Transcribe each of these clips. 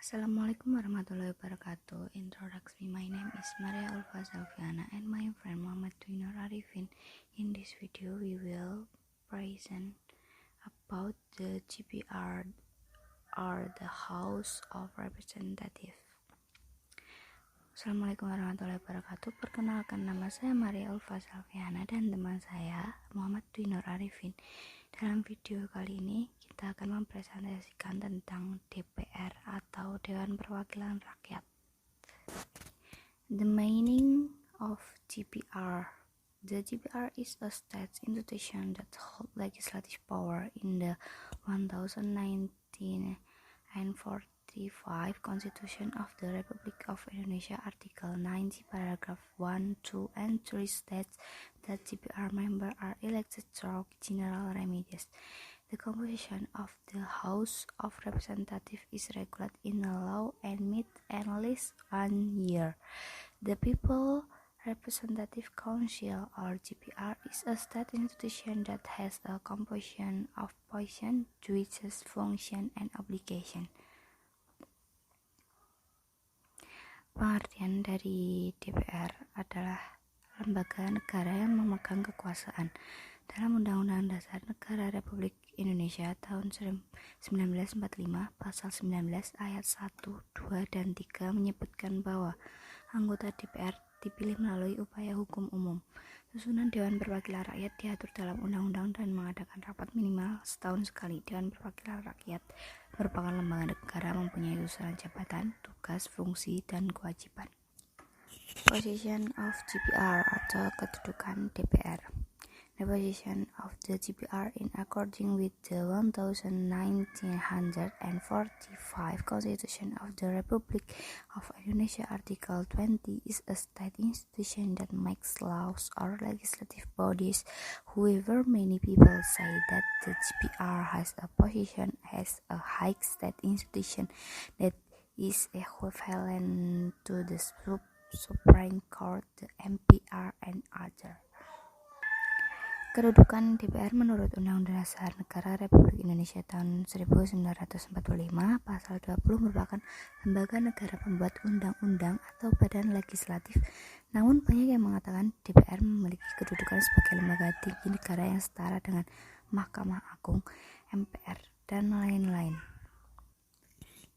Assalamualaikum warahmatullahi wabarakatuh. Introduction, my name is Maria Ulfa Salviana and my friend Muhammad Dwinur Arifin. In this video we will present about the GPR or the House of Representatives. Assalamualaikum warahmatullahi wabarakatuh. Perkenalkan, nama saya Maria Ulfa Salviana dan teman saya Muhammad Dwinur Arifin. Dalam video kali ini kita akan mempresentasikan tentang DPR atau Dewan Perwakilan Rakyat. The meaning of GPR. The GPR is a state institution that holds legislative power in the 1945 Constitution of the Republic of Indonesia. Article 90 paragraph 1, 2, and 3 states that GPR members are elected through general remedies. The composition of the House of Representatives is regulated in a law and meets at least 1 year. The People Representative Council, or GPR, is a state institution that has a composition of positions, duties, functions, and obligations. Pengertian dari DPR adalah lembaga negara yang memegang kekuasaan. Dalam Undang-Undang Dasar Negara Republik Indonesia tahun 1945, Pasal 19 ayat 1, 2, dan 3 menyebutkan bahwa anggota DPR dipilih melalui upaya hukum umum. Susunan Dewan Perwakilan Rakyat diatur dalam undang-undang dan mengadakan rapat minimal setahun sekali. Dewan Perwakilan Rakyat merupakan lembaga negara mempunyai susunan jabatan, tugas, fungsi, dan kewajiban. Position of GPR atau kedudukan DPR. The position of the GPR in according with the 1945 Constitution of the Republic of Indonesia Article 20 is a state institution that makes laws or legislative bodies. However, many people say that the GPR has a position as a high state institution that is equivalent to the Supreme Court, the MPR, and other. Kedudukan DPR menurut Undang-Undang Dasar Negara Republik Indonesia tahun 1945 Pasal 20 merupakan lembaga negara pembuat undang-undang atau badan legislatif. Namun banyak yang mengatakan DPR memiliki kedudukan sebagai lembaga tinggi negara yang setara dengan Mahkamah Agung, MPR, dan lain-lain.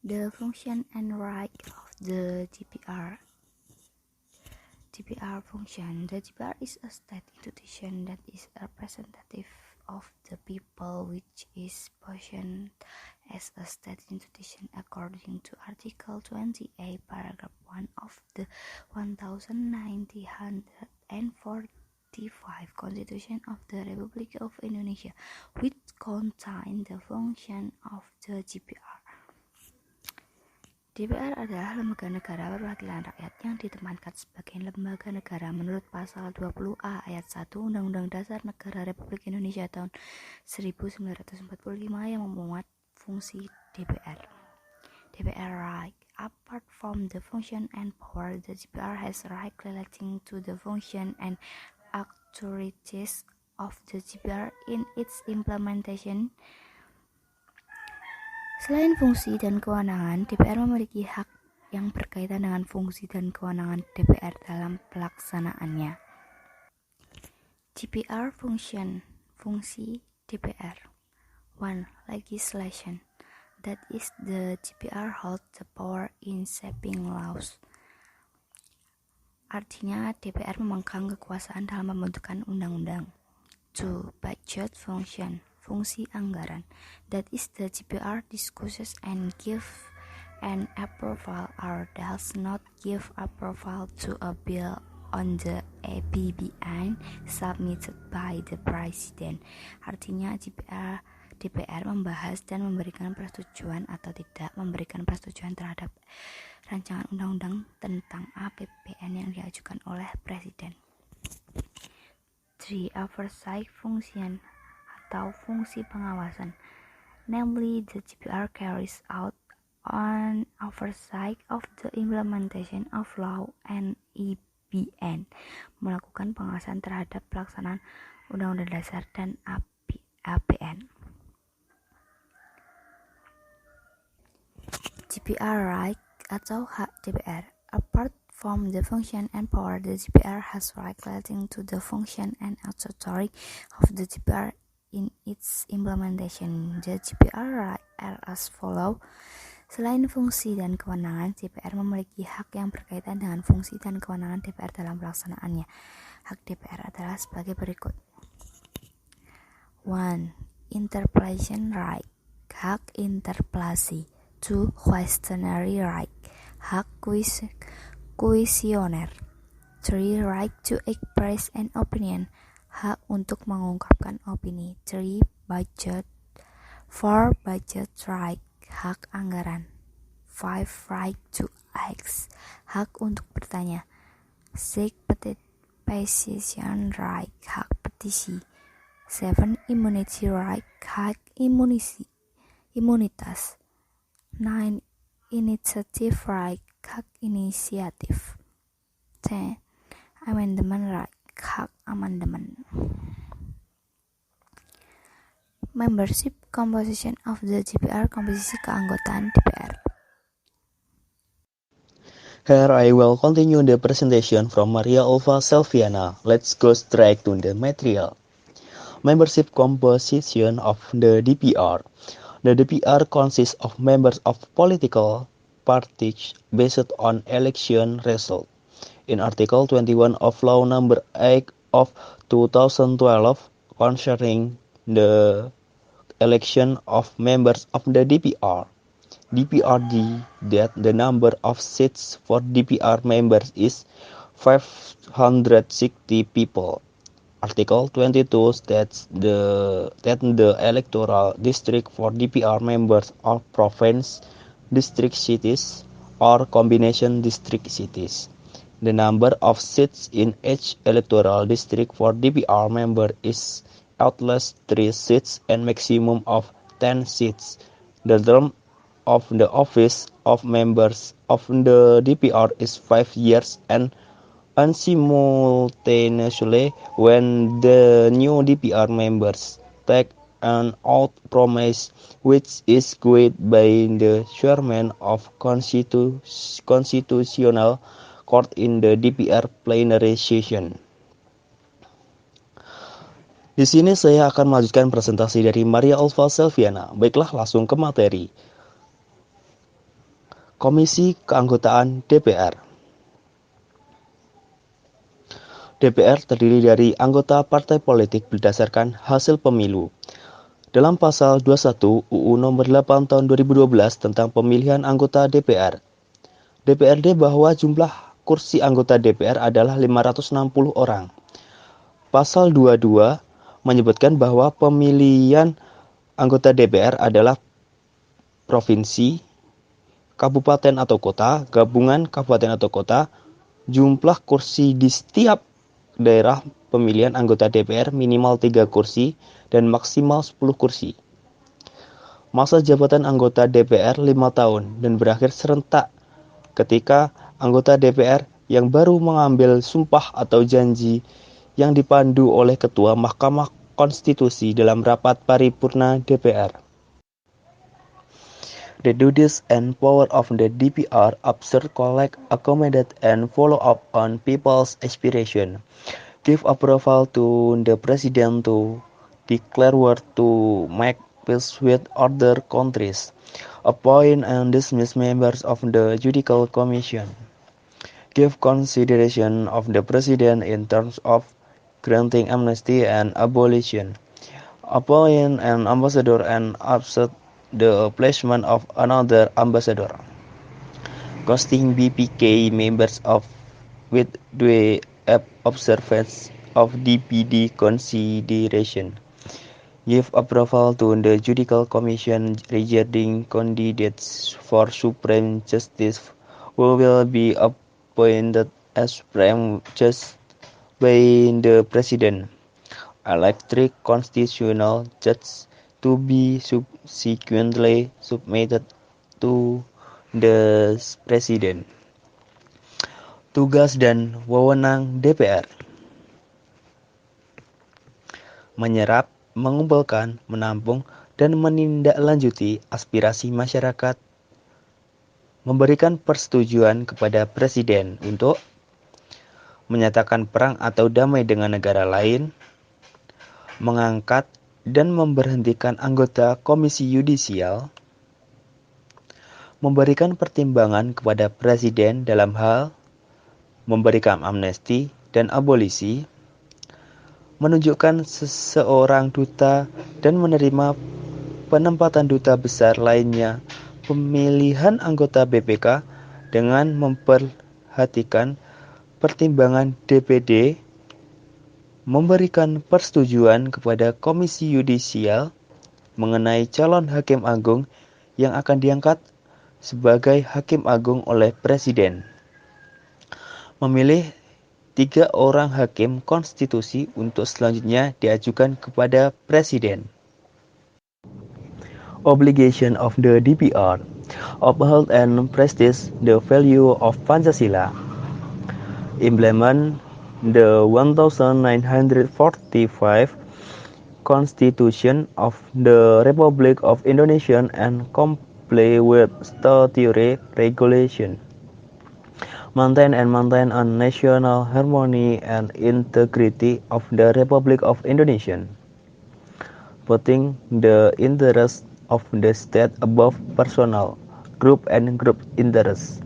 The function and right of the GPR function. The GPR is a state institution that is a representative of the people, which is positioned as a state institution according to Article 28 paragraph 1 of the 1945 Constitution of the Republic of Indonesia, which contain the function of the GPR. DPR adalah lembaga negara perwakilan rakyat yang ditempatkan sebagai lembaga negara menurut Pasal 20A ayat 1 Undang-Undang Dasar Negara Republik Indonesia tahun 1945 yang memuat fungsi DPR. DPR right. Apart from the function and power, the DPR has right relating to the function and authorities of the DPR in its implementation. Selain fungsi dan kewenangan, DPR memiliki hak yang berkaitan dengan fungsi dan kewenangan DPR dalam pelaksanaannya. GPR function, fungsi DPR. 1. Legislation. That is, the GPR holds the power in shaping laws. Artinya, DPR memegang kekuasaan dalam pembentukan undang-undang. 2. Budget function. Fungsi anggaran. That is, the GPR discusses and give an approval or does not give approval to a bill on the APBN submitted by the President. Artinya DPR membahas dan memberikan persetujuan atau tidak memberikan persetujuan terhadap rancangan undang-undang tentang APBN yang diajukan oleh Presiden. 3. Oversight function atau fungsi pengawasan. Namely, the GPR carries out an oversight of the implementation of law and APBN, melakukan pengawasan terhadap pelaksanaan Undang-Undang Dasar dan APBN. GPR right atau hak DPR. Apart from the function and power, the GPR has right relating to the function and authority of the GPR in its implementation. The GPR right are as follow. Selain fungsi dan kewenangan, DPR memiliki hak yang berkaitan dengan fungsi dan kewenangan DPR dalam pelaksanaannya. Hak DPR adalah sebagai berikut. 1. Interpellation right, hak interpelasi. 2. Questionary right, hak kuesioner. 3. Right to express an opinion, hak untuk mengungkapkan opini. 3. Budget. 4. Budget right, hak anggaran. 5. Right to ask, hak untuk bertanya. 6. Petition right, hak petisi. 7. Immunity right, hak imunitas. 9. Initiative right, hak inisiatif. 10. Amendment right, hak amandemen. Membership composition of the GPR, komposisi keanggotaan DPR. Here I will continue the presentation from Maria Ulfa Selviana. Let's go straight to the material. Membership composition of the DPR. The DPR consists of members of political parties based on election result. In Article 21 of Law Number 8 of 2012 concerning the election of members of the DPR, DPRD, that the number of seats for DPR members is 560 people. Article 22 states that the electoral district for DPR members are province district cities or combination district cities. The number of seats in each electoral district for DPR member is at least 3 seats and maximum of 10 seats. The term of the office of members of the DPR is 5 years and simultaneously when the new DPR members take an oath promise which is guided by the chairman of constitutional court in the DPR plenary session. Di sini saya akan melanjutkan presentasi dari Maria Ulfa Selviana. Baiklah, langsung ke materi. Komisi Keanggotaan DPR. DPR terdiri dari anggota partai politik berdasarkan hasil pemilu. Dalam pasal 21 UU nomor 8 tahun 2012 tentang pemilihan anggota DPR, DPRD bahwa jumlah kursi anggota DPR adalah 560 orang. Pasal 22 menyebutkan bahwa pemilihan anggota DPR adalah provinsi, kabupaten atau kota, gabungan kabupaten atau kota. Jumlah kursi di setiap daerah pemilihan anggota DPR minimal 3 kursi dan maksimal 10 kursi. Masa jabatan anggota DPR 5 tahun dan berakhir serentak ketika anggota DPR yang baru mengambil sumpah atau janji yang dipandu oleh Ketua Mahkamah Konstitusi dalam rapat paripurna DPR. The duties and power of the DPR observe, collect, accommodate, and follow up on people's aspiration. Give approval to the President to declare war to make peace with other countries. Appoint and dismiss members of the Judicial Commission. Give consideration of the President in terms of granting amnesty and abolition. Appoint an ambassador and upset the placement of another ambassador. Costing BPK members of with the observance of DPD consideration. Give approval to the Judicial Commission regarding candidates for Supreme Justice who will be appointed as Supreme Justice by the President. Electric constitutional judges to be subsequently submitted to the President. Tugas dan wewenang DPR: menyerap, mengumpulkan, menampung, dan menindaklanjuti aspirasi masyarakat memberikan persetujuan kepada presiden untuk menyatakan perang atau damai dengan negara lain, mengangkat dan memberhentikan anggota komisi yudisial, memberikan pertimbangan kepada presiden dalam hal memberikan amnesti dan abolisi, menunjukkan seseorang duta dan menerima penempatan duta besar lainnya, pemilihan anggota BPK dengan memperhatikan pertimbangan DPD, memberikan persetujuan kepada komisi yudisial mengenai calon hakim agung yang akan diangkat sebagai hakim agung oleh presiden, memilih 3 orang hakim konstitusi untuk selanjutnya diajukan kepada presiden. Obligation of the DPR: uphold and prestige the value of Pancasila, implement the 1945 Constitution of the Republic of Indonesia and comply with statutory regulation, maintain a national harmony and integrity of the Republic of Indonesia, putting the interests of the state above personal, group and group interests,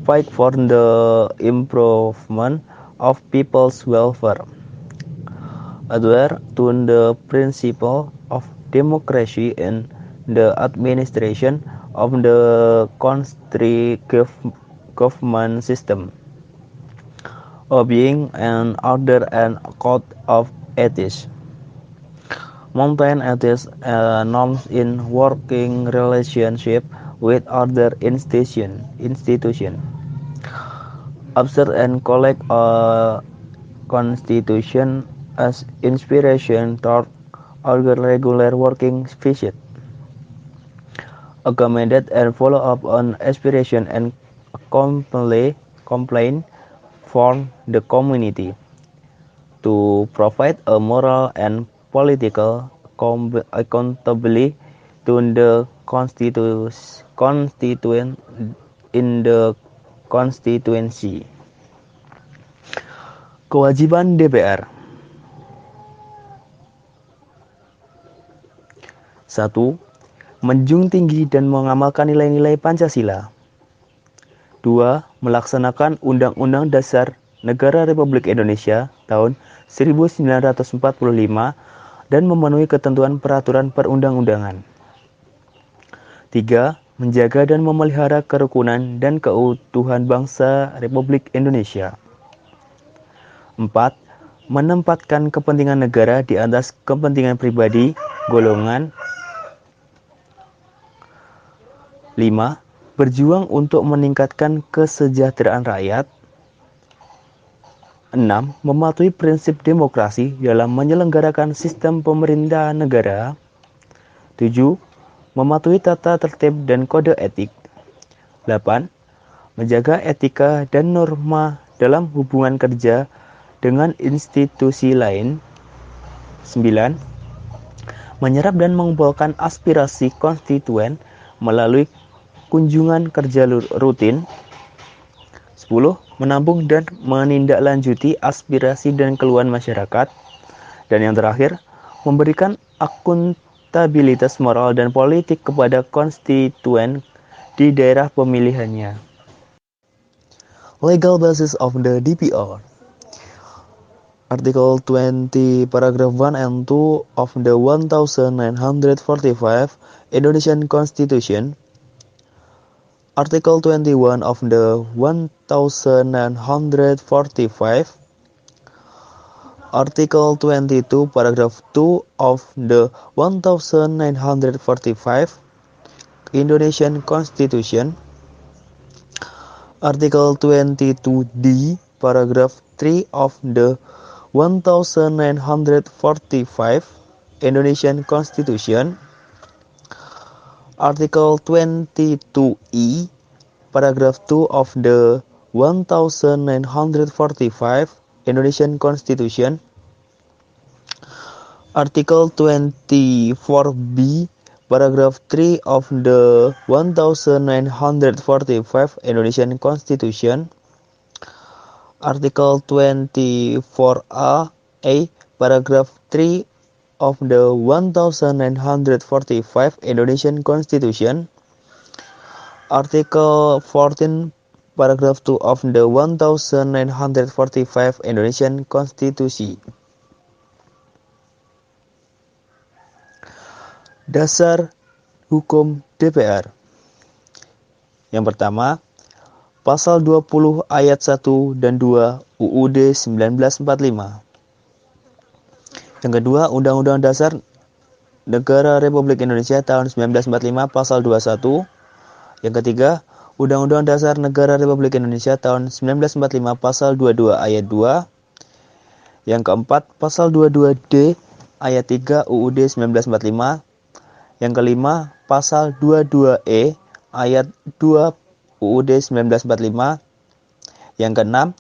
fight for the improvement of people's welfare, adhere to the principle of democracy in the administration of the country government system, obeying an order and code of ethics, maintain ethics norms in working relationship with other institutions, observe and collect a constitution as inspiration toward our regular working visit, accommodate and follow up on aspiration and complaint from the community, to provide a moral and political accountability to the constituent in the constituency. Kewajiban DPR: 1. Menjunjung tinggi dan mengamalkan nilai-nilai Pancasila. 2. Melaksanakan Undang-Undang Dasar Negara Republik Indonesia tahun 1945 dan memenuhi ketentuan peraturan perundang-undangan. 3. Menjaga dan memelihara kerukunan dan keutuhan bangsa Republik Indonesia. 4. Menempatkan kepentingan negara di atas kepentingan pribadi, golongan. 5. Berjuang untuk meningkatkan kesejahteraan rakyat. 6. Mematuhi prinsip demokrasi dalam menyelenggarakan sistem pemerintahan negara. 7. Mematuhi tata tertib dan kode etik. 8. Menjaga etika dan norma dalam hubungan kerja dengan institusi lain. 9. Menyerap dan mengumpulkan aspirasi konstituen melalui kunjungan kerja rutin. 10. Menampung dan menindaklanjuti aspirasi dan keluhan masyarakat. Dan yang terakhir, memberikan akuntabilitas moral dan politik kepada konstituen di daerah pemilihannya. Legal basis of the DPR: Article 20, Paragraph 1 and 2 of the 1945 Indonesian Constitution, Article 21 of the 1945, Article 22, Paragraph 2 of the 1945 Indonesian Constitution, Article 22D, Paragraph 3 of the 1945 Indonesian Constitution, Article 22E, Paragraph 2 of the 1945 Indonesian Constitution, Article 24B, Paragraph 3 of the 1945 Indonesian Constitution, Article 24A, Paragraph 3 of the 1945 Indonesian Constitution, Article 14, Paragraph 2 of the 1945 Indonesian Constitution. Dasar Hukum DPR. Yang pertama, Pasal 20 ayat 1 dan 2 UUD 1945. Yang kedua, Undang-Undang Dasar Negara Republik Indonesia tahun 1945 Pasal 21. Yang ketiga, Undang-Undang Dasar Negara Republik Indonesia tahun 1945 Pasal 22 ayat 2. Yang keempat, Pasal 22D ayat 3 UUD 1945. Yang kelima, Pasal 22E ayat 2 UUD 1945. Yang keenam,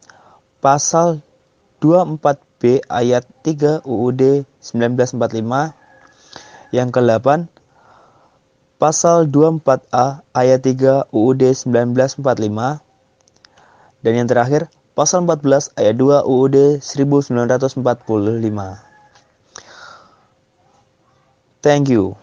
Pasal 24B ayat 3 UUD 1945. Yang ke-8, Pasal 24A ayat 3 UUD 1945. Dan yang terakhir, Pasal 14 ayat 2 UUD 1945. Thank you.